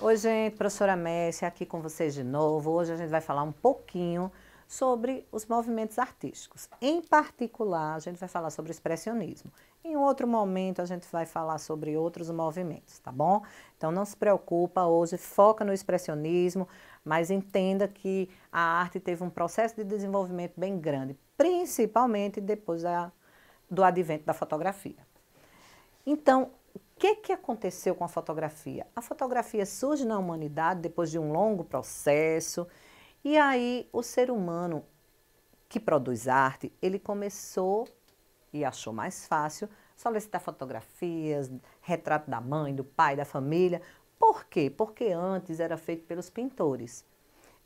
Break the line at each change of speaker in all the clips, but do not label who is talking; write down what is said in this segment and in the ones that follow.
Oi, gente, professora Messi aqui com vocês de novo. Hoje a gente vai falar um pouquinho sobre os movimentos artísticos. Em particular, a gente vai falar sobre o expressionismo. Em outro momento, a gente vai falar sobre outros movimentos, tá bom? Então, não se preocupa, hoje foca no expressionismo, mas entenda que a arte teve um processo de desenvolvimento bem grande, principalmente depois do advento da fotografia. Então, o que aconteceu com a fotografia? A fotografia surge na humanidade depois de um longo processo, e aí o ser humano que produz arte, ele começou e achou mais fácil solicitar fotografias, retrato da mãe, do pai, da família. Por quê? Porque antes era feito pelos pintores.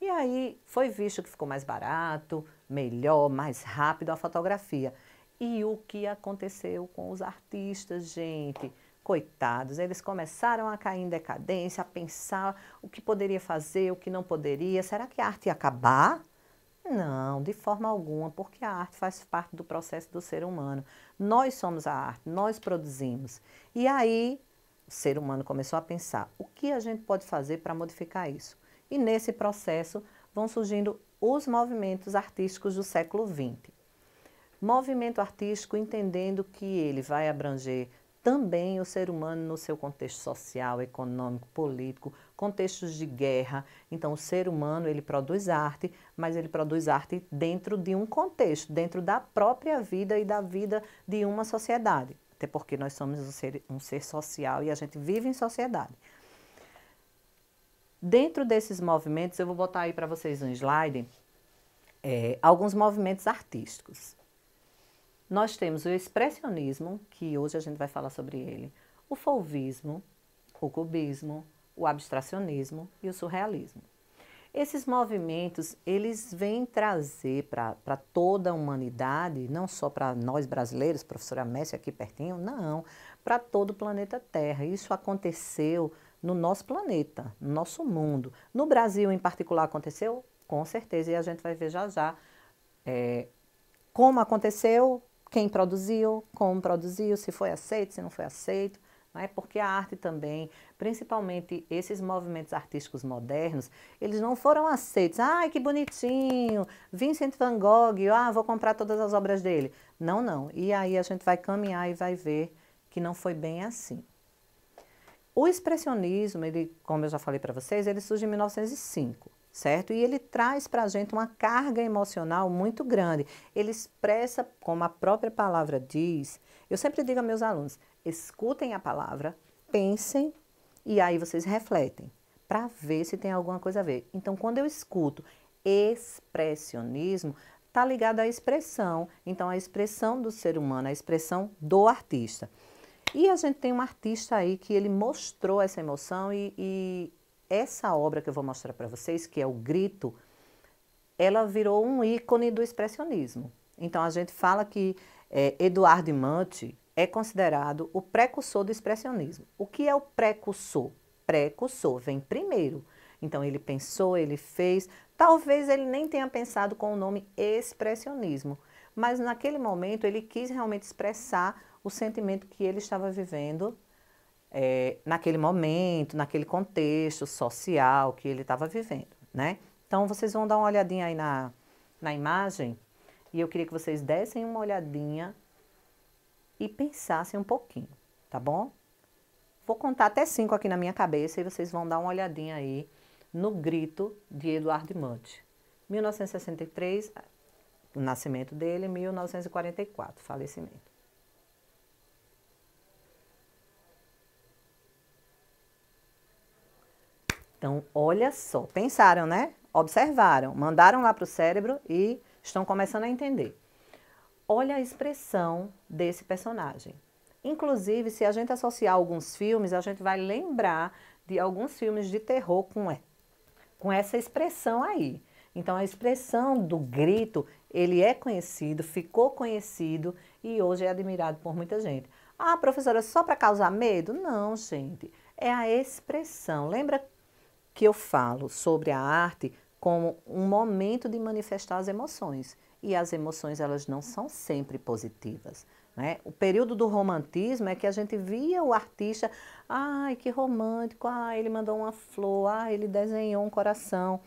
E aí foi visto que ficou mais barato, melhor, mais rápido a fotografia. E o que aconteceu com os artistas, gente? Coitados, eles começaram a cair em decadência, a pensar o que poderia fazer, o que não poderia. Será que a arte ia acabar? Não, de forma alguma, porque a arte faz parte do processo do ser humano. Nós somos a arte, nós produzimos. E aí o ser humano começou a pensar, o que a gente pode fazer para modificar isso? E nesse processo vão surgindo os movimentos artísticos do século XX. Movimento artístico entendendo que ele vai abranger também o ser humano no seu contexto social, econômico, político, contextos de guerra. Então, o ser humano, ele produz arte, mas ele produz arte dentro de um contexto, dentro da própria vida e da vida de uma sociedade. Até porque nós somos um ser social e a gente vive em sociedade. Dentro desses movimentos, eu vou botar aí para vocês um slide, alguns movimentos artísticos. Nós temos o expressionismo, que hoje a gente vai falar sobre ele, o fauvismo, o cubismo, o abstracionismo e o surrealismo. Esses movimentos, eles vêm trazer para toda a humanidade, não só para nós brasileiros, professora Messi aqui pertinho, não, para todo o planeta Terra. Isso aconteceu no nosso planeta, no nosso mundo. No Brasil, em particular, aconteceu? Com certeza, e a gente vai ver já já como aconteceu, quem produziu, como produziu, se foi aceito, se não foi aceito, não é? Porque a arte também, principalmente esses movimentos artísticos modernos, eles não foram aceitos. Ai, que bonitinho, Vincent van Gogh, vou comprar todas as obras dele. Não, não. E aí a gente vai caminhar e vai ver que não foi bem assim. O expressionismo, ele, como eu já falei para vocês, ele surge em 1905. Certo? E ele traz para a gente uma carga emocional muito grande. Ele expressa, como a própria palavra diz, eu sempre digo a meus alunos, escutem a palavra, pensem e aí vocês refletem, para ver se tem alguma coisa a ver. Então, quando eu escuto expressionismo, está ligado à expressão. Então, a expressão do ser humano, a expressão do artista. E a gente tem um artista aí que ele mostrou essa emoção e essa obra que eu vou mostrar para vocês, que é o Grito, ela virou um ícone do expressionismo. Então, a gente fala que Eduard Munch é considerado o precursor do expressionismo. O que é o precursor? Precursor vem primeiro. Então, ele pensou, ele fez. Talvez ele nem tenha pensado com o nome expressionismo, mas naquele momento ele quis realmente expressar o sentimento que ele estava vivendo naquele momento, naquele contexto social que ele estava vivendo, né? Então, vocês vão dar uma olhadinha aí na imagem e eu queria que vocês dessem uma olhadinha e pensassem um pouquinho, tá bom? Vou contar até 5 aqui na minha cabeça e vocês vão dar uma olhadinha aí no Grito de Eduard Munch. 1963, o nascimento dele, 1944, falecimento. Então, olha só, pensaram, né? Observaram, mandaram lá para o cérebro e estão começando a entender. Olha a expressão desse personagem. Inclusive, se a gente associar alguns filmes, a gente vai lembrar de alguns filmes de terror com essa expressão aí. Então, a expressão do grito, ele é conhecido, ficou conhecido e hoje é admirado por muita gente. Ah, professora, só para causar medo? Não, gente. É a expressão. Lembra que eu falo sobre a arte como um momento de manifestar as emoções. E as emoções, elas não são sempre positivas. né? O período do romantismo é que a gente via o artista, ai, que romântico, ai, ele mandou uma flor, ai, ele desenhou um coração.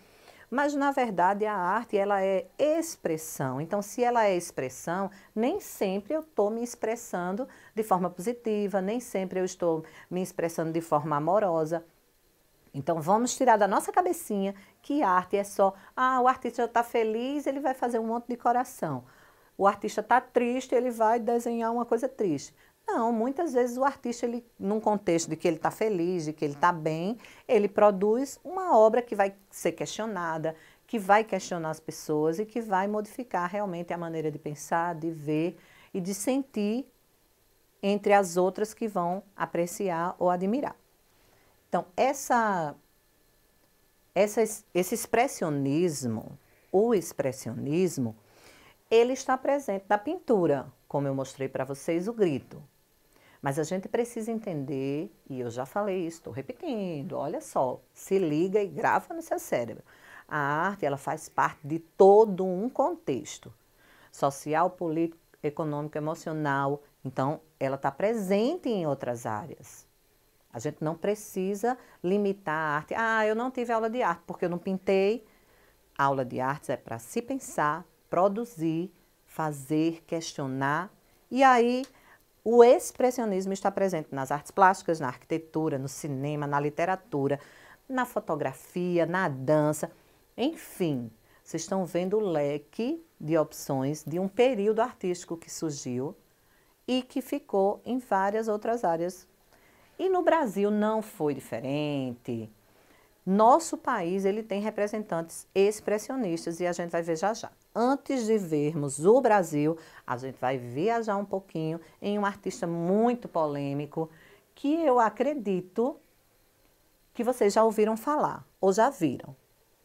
Mas, na verdade, a arte, ela é expressão. Então, se ela é expressão, nem sempre eu estou me expressando de forma positiva, nem sempre eu estou me expressando de forma amorosa. Então, vamos tirar da nossa cabecinha que arte é só, o artista está feliz, ele vai fazer um monte de coração. O artista está triste, ele vai desenhar uma coisa triste. Não, muitas vezes o artista, ele, num contexto de que ele está feliz, de que ele está bem, ele produz uma obra que vai ser questionada, que vai questionar as pessoas e que vai modificar realmente a maneira de pensar, de ver e de sentir entre as outras que vão apreciar ou admirar. Então, esse expressionismo, o expressionismo, ele está presente na pintura, como eu mostrei para vocês o grito. Mas a gente precisa entender, e eu já falei isso, estou repetindo, olha só, se liga e grava no seu cérebro. A arte, ela faz parte de todo um contexto social, político, econômico, emocional. Então, ela está presente em outras áreas. A gente não precisa limitar a arte. Eu não tive aula de arte porque eu não pintei. A aula de artes é para se pensar, produzir, fazer, questionar. E aí, o expressionismo está presente nas artes plásticas, na arquitetura, no cinema, na literatura, na fotografia, na dança. Enfim, vocês estão vendo o leque de opções de um período artístico que surgiu e que ficou em várias outras áreas. E no Brasil não foi diferente. Nosso país, ele tem representantes expressionistas e a gente vai ver já já. Antes de vermos o Brasil, a gente vai viajar um pouquinho em um artista muito polêmico que eu acredito que vocês já ouviram falar ou já viram.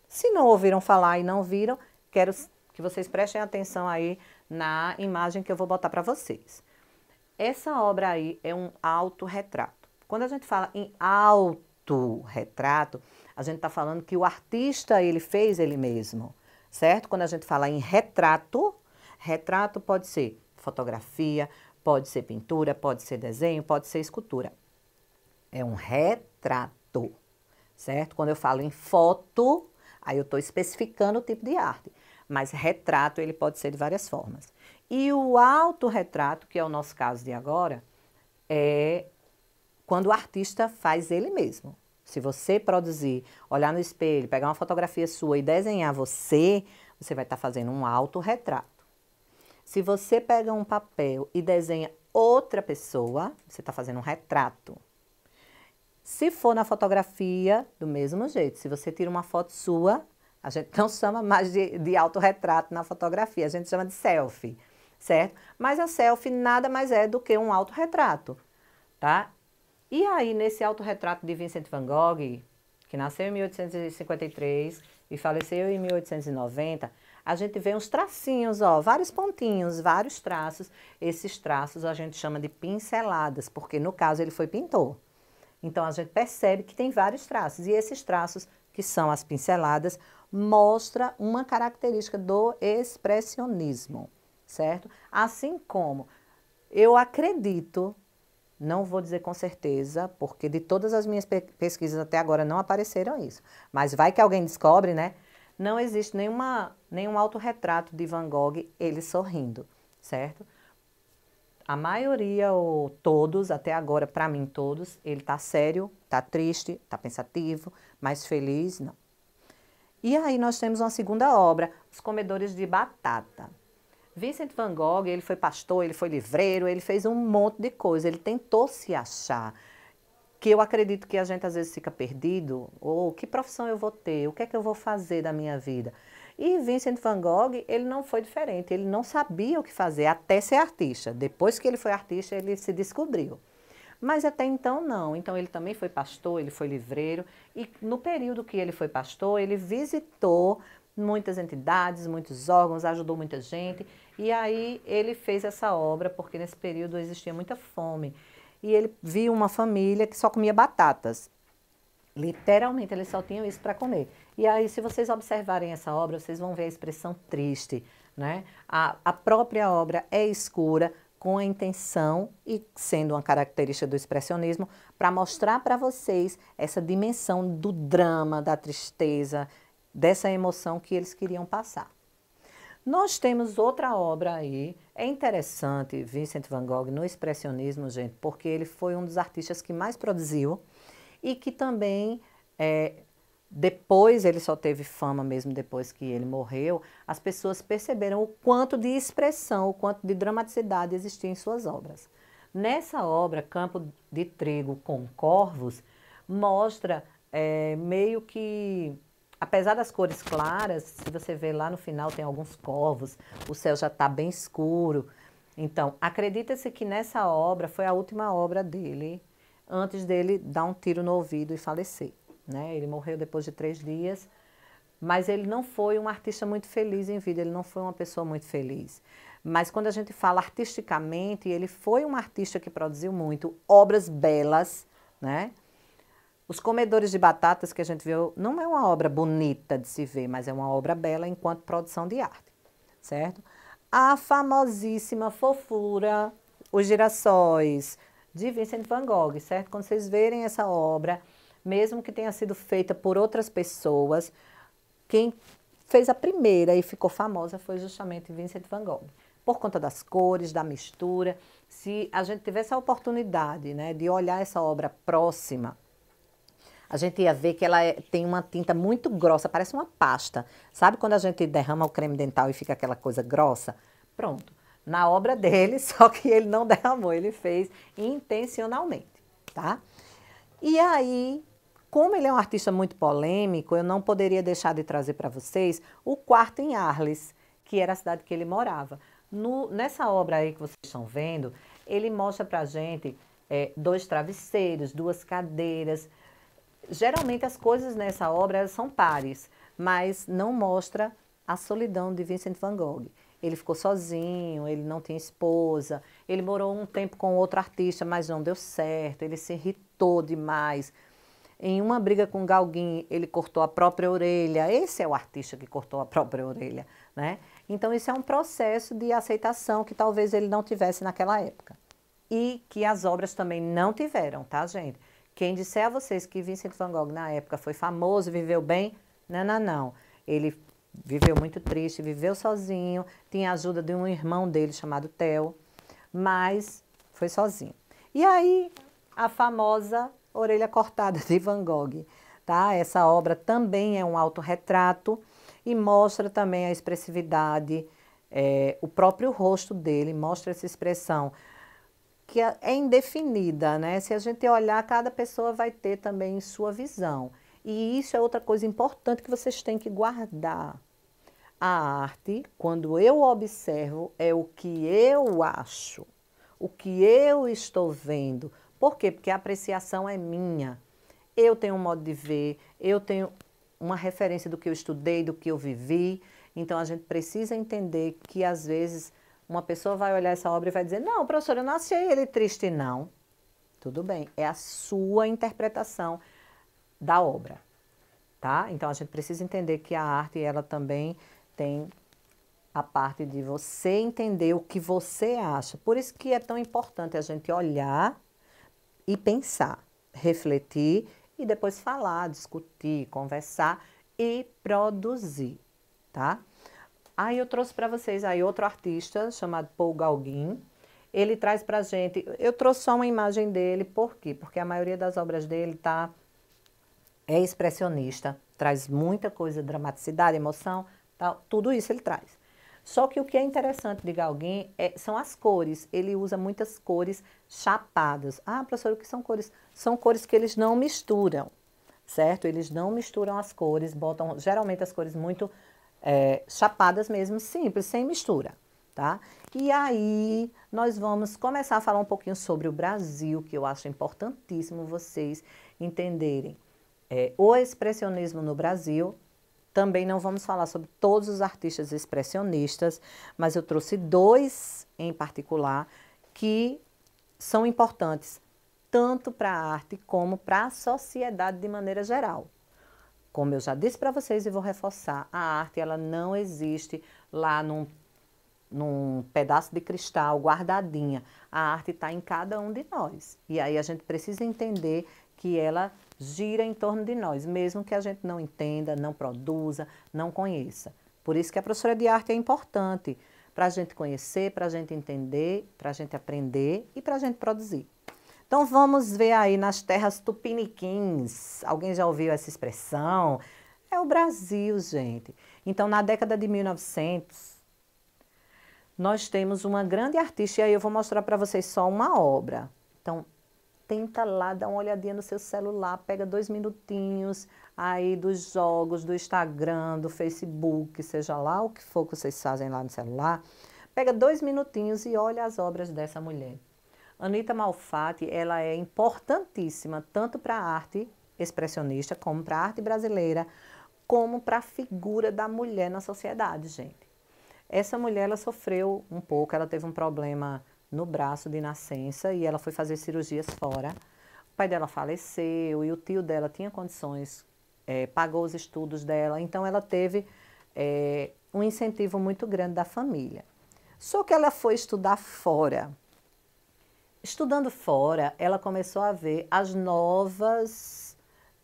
Se não ouviram falar e não viram, quero que vocês prestem atenção aí na imagem que eu vou botar para vocês. Essa obra aí é um autorretrato. Quando a gente fala em autorretrato, a gente está falando que o artista, ele fez ele mesmo, certo? Quando a gente fala em retrato, retrato pode ser fotografia, pode ser pintura, pode ser desenho, pode ser escultura. É um retrato, certo? Quando eu falo em foto, aí eu estou especificando o tipo de arte. Mas retrato, ele pode ser de várias formas. E o autorretrato, que é o nosso caso de agora, é quando o artista faz ele mesmo. Se você produzir, olhar no espelho, pegar uma fotografia sua e desenhar você, você vai estar fazendo um autorretrato. Se você pega um papel e desenha outra pessoa, você está fazendo um retrato. Se for na fotografia, do mesmo jeito. Se você tira uma foto sua, a gente não chama mais de autorretrato na fotografia, a gente chama de selfie, certo? Mas a selfie nada mais é do que um autorretrato, tá? E aí, nesse autorretrato de Vincent van Gogh, que nasceu em 1853 e faleceu em 1890, a gente vê uns tracinhos, ó, vários pontinhos, vários traços. Esses traços a gente chama de pinceladas, porque no caso ele foi pintor. Então a gente percebe que tem vários traços, e esses traços, que são as pinceladas, mostra uma característica do expressionismo, certo? Assim como eu acredito, não vou dizer com certeza, porque de todas as minhas pesquisas até agora não apareceram isso. Mas vai que alguém descobre, né? Não existe nenhum autorretrato de Van Gogh ele sorrindo, certo? A maioria, ou todos, até agora, para mim todos, ele tá sério, tá triste, tá pensativo, mas feliz, não. E aí nós temos uma segunda obra, Os Comedores de Batata. Vincent van Gogh, ele foi pastor, ele foi livreiro, ele fez um monte de coisa, ele tentou se achar, que eu acredito que a gente às vezes fica perdido, ou que profissão eu vou ter, o que é que eu vou fazer da minha vida. E Vincent van Gogh, ele não foi diferente, ele não sabia o que fazer até ser artista. Depois que ele foi artista, ele se descobriu. Mas até então não, então ele também foi pastor, ele foi livreiro, e no período que ele foi pastor, ele visitou muitas entidades, muitos órgãos, ajudou muita gente, e aí ele fez essa obra porque nesse período existia muita fome. E ele viu uma família que só comia batatas. Literalmente, eles só tinham isso para comer. E aí, se vocês observarem essa obra, vocês vão ver a expressão triste, né? A própria obra é escura, com a intenção e sendo uma característica do expressionismo para mostrar para vocês essa dimensão do drama, da tristeza, dessa emoção que eles queriam passar. Nós temos outra obra aí, é interessante Vincent van Gogh no expressionismo, gente, porque ele foi um dos artistas que mais produziu e que também, depois ele só teve fama mesmo depois que ele morreu, as pessoas perceberam o quanto de expressão, o quanto de dramaticidade existia em suas obras. Nessa obra, Campo de Trigo com Corvos, mostra meio que, apesar das cores claras, se você ver lá no final tem alguns corvos, o céu já está bem escuro. Então, acredita-se que nessa obra foi a última obra dele, antes dele dar um tiro no ouvido e falecer, né? Ele morreu depois de 3 dias, mas ele não foi um artista muito feliz em vida, ele não foi uma pessoa muito feliz. Mas quando a gente fala artisticamente, ele foi um artista que produziu muito, obras belas, né? Os Comedores de Batatas que a gente viu não é uma obra bonita de se ver, mas é uma obra bela enquanto produção de arte, certo? A famosíssima Fofura, Os Girassóis, de Vincent van Gogh, certo? Quando vocês verem essa obra, mesmo que tenha sido feita por outras pessoas, quem fez a primeira e ficou famosa foi justamente Vincent van Gogh. Por conta das cores, da mistura. Se a gente tivesse a oportunidade, né, de olhar essa obra próxima, a gente ia ver que ela tem uma tinta muito grossa, parece uma pasta. Sabe quando a gente derrama o creme dental e fica aquela coisa grossa? Pronto. Na obra dele, só que ele não derramou, ele fez intencionalmente, tá? E aí, como ele é um artista muito polêmico, eu não poderia deixar de trazer para vocês o quarto em Arles, que era a cidade que ele morava. Nessa obra aí que vocês estão vendo, ele mostra pra gente 2 travesseiros, 2 cadeiras. Geralmente as coisas nessa obra elas são pares, mas não mostra a solidão de Vincent van Gogh. Ele ficou sozinho, ele não tinha esposa, ele morou um tempo com outro artista, mas não deu certo, ele se irritou demais. Em uma briga com Gauguin, ele cortou a própria orelha. Esse é o artista que cortou a própria orelha, né? Então, isso é um processo de aceitação que talvez ele não tivesse naquela época. E que as obras também não tiveram, tá, gente? Quem disser a vocês que Vincent van Gogh, na época, foi famoso, viveu bem, não, não, não. Ele viveu muito triste, viveu sozinho, tinha a ajuda de um irmão dele chamado Theo, mas foi sozinho. E aí, a famosa Orelha Cortada de Van Gogh, tá? Essa obra também é um autorretrato e mostra também a expressividade, o próprio rosto dele mostra essa expressão que é indefinida, né? Se a gente olhar, cada pessoa vai ter também sua visão. E isso é outra coisa importante que vocês têm que guardar. A arte, quando eu observo, é o que eu acho, o que eu estou vendo. Por quê? Porque a apreciação é minha. Eu tenho um modo de ver, eu tenho uma referência do que eu estudei, do que eu vivi. Então, a gente precisa entender que, às vezes, uma pessoa vai olhar essa obra e vai dizer, não, professora, eu não achei ele triste, não. Tudo bem, é a sua interpretação da obra, tá? Então, a gente precisa entender que a arte, ela também tem a parte de você entender o que você acha. Por isso que é tão importante a gente olhar e pensar, refletir e depois falar, discutir, conversar e produzir, tá? Aí eu trouxe para vocês aí outro artista chamado Paul Gauguin. Ele traz pra gente, eu trouxe só uma imagem dele, por quê? Porque a maioria das obras dele é expressionista, traz muita coisa, dramaticidade, emoção, tal, tudo isso ele traz. Só que o que é interessante de Gauguin são as cores. Ele usa muitas cores chapadas. Ah, professor, o que são cores? São cores que eles não misturam, certo? Eles não misturam as cores, botam geralmente as cores muito chapadas mesmo, simples, sem mistura, tá? E aí nós vamos começar a falar um pouquinho sobre o Brasil, que eu acho importantíssimo vocês entenderem. O expressionismo no Brasil. Também não vamos falar sobre todos os artistas expressionistas, mas eu trouxe 2 em particular que são importantes tanto para a arte como para a sociedade de maneira geral. Como eu já disse para vocês e vou reforçar, a arte ela não existe lá num num pedaço de cristal guardadinha. A arte está em cada um de nós. E aí a gente precisa entender que ela gira em torno de nós, mesmo que a gente não entenda, não produza, não conheça. Por isso que a professora de arte é importante, para a gente conhecer, para a gente entender, para a gente aprender e para a gente produzir. Então vamos ver aí nas terras tupiniquins. Alguém já ouviu essa expressão? É o Brasil, gente. Então na década de 1900, nós temos uma grande artista, e aí eu vou mostrar para vocês só uma obra. Então, tenta lá, dá uma olhadinha no seu celular, pega 2 minutinhos aí dos jogos, do Instagram, do Facebook, seja lá o que for que vocês fazem lá no celular. Pega 2 minutinhos e olha as obras dessa mulher. Anita Malfatti, ela é importantíssima tanto para a arte expressionista, como para a arte brasileira, como para a figura da mulher na sociedade, gente. Essa mulher, ela sofreu um pouco, ela teve um problema no braço de nascença e ela foi fazer cirurgias fora. O pai dela faleceu e o tio dela tinha condições, pagou os estudos dela, então ela teve um incentivo muito grande da família. Só que ela foi estudar fora. Estudando fora, ela começou a ver as novas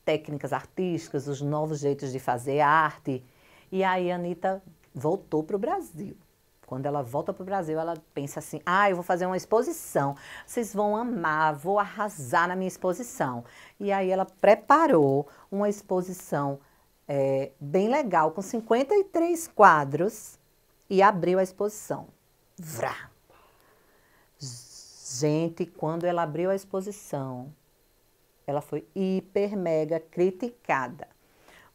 técnicas artísticas, os novos jeitos de fazer arte. E aí a Anita voltou para o Brasil. Quando ela volta para o Brasil, ela pensa assim, eu vou fazer uma exposição, vocês vão amar, vou arrasar na minha exposição. E aí ela preparou uma exposição bem legal, com 53 quadros, e abriu a exposição. Vrá! Gente, quando ela abriu a exposição, ela foi hiper, mega criticada.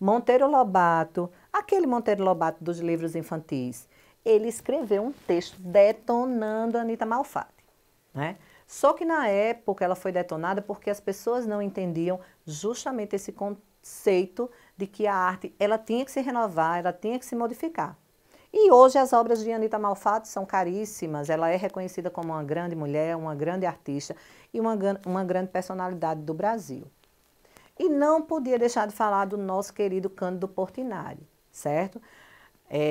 Monteiro Lobato, aquele Monteiro Lobato dos livros infantis, ele escreveu um texto detonando a Anita Malfatti, né? Só que na época ela foi detonada porque as pessoas não entendiam justamente esse conceito de que a arte ela tinha que se renovar, ela tinha que se modificar. E hoje as obras de Anita Malfatti são caríssimas, ela é reconhecida como uma grande mulher, uma grande artista e uma grande personalidade do Brasil. E não podia deixar de falar do nosso querido Cândido Portinari, certo?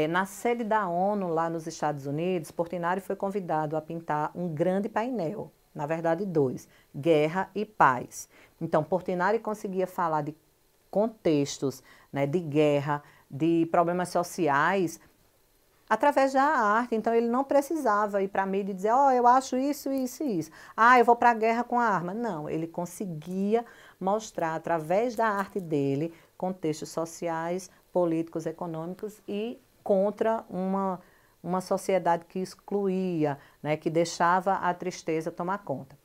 Na sede da ONU, lá nos Estados Unidos, Portinari foi convidado a pintar um grande painel, na verdade 2, Guerra e Paz. Então, Portinari conseguia falar de contextos, né, de guerra, de problemas sociais, através da arte. Então, ele não precisava ir para a mídia e dizer, eu acho isso, isso e isso. Eu vou para a guerra com a arma. Não, ele conseguia mostrar, através da arte dele, contextos sociais, políticos, econômicos e contra uma sociedade que excluía, né, que deixava a tristeza tomar conta.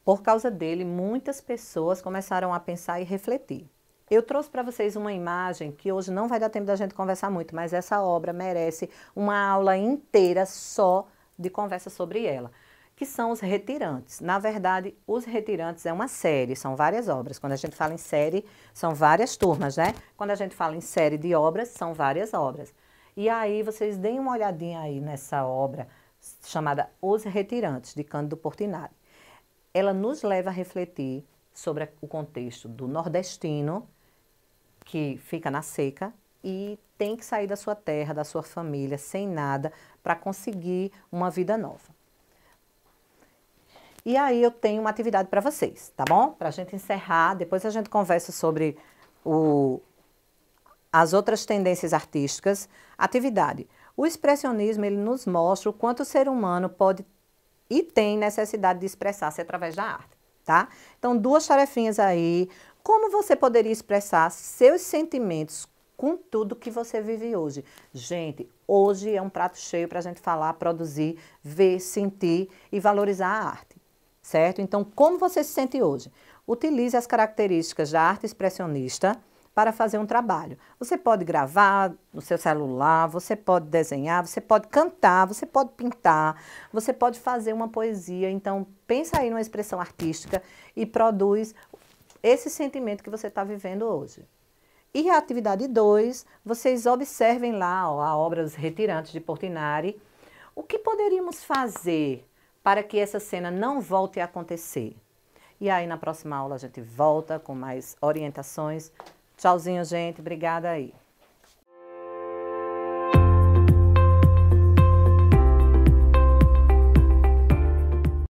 Por causa dele, muitas pessoas começaram a pensar e refletir. Eu trouxe para vocês uma imagem que hoje não vai dar tempo da gente conversar muito, mas essa obra merece uma aula inteira só de conversa sobre ela, que são os Retirantes. Na verdade, os Retirantes é uma série, são várias obras. Quando a gente fala em série, são várias turmas, né? Quando a gente fala em série de obras, são várias obras. E aí, vocês deem uma olhadinha aí nessa obra chamada Os Retirantes, de Cândido Portinari. Ela nos leva a refletir sobre o contexto do nordestino, que fica na seca e tem que sair da sua terra, da sua família, sem nada, para conseguir uma vida nova. E aí eu tenho uma atividade para vocês, tá bom? Para a gente encerrar, depois a gente conversa sobre as outras tendências artísticas. Atividade. O expressionismo, ele nos mostra o quanto o ser humano pode e tem necessidade de expressar-se através da arte, tá? Então, 2 tarefinhas aí. Como você poderia expressar seus sentimentos com tudo que você vive hoje? Gente, hoje é um prato cheio para a gente falar, produzir, ver, sentir e valorizar a arte, certo? Então, como você se sente hoje? Utilize as características da arte expressionista para fazer um trabalho. Você pode gravar no seu celular, você pode desenhar, você pode cantar, você pode pintar, você pode fazer uma poesia. Então, pensa aí numa expressão artística e produz esse sentimento que você está vivendo hoje. E a atividade 2, vocês observem lá a obra Os Retirantes de Portinari. O que poderíamos fazer para que essa cena não volte a acontecer? E aí na próxima aula a gente volta com mais orientações. Tchauzinho, gente. Obrigada aí.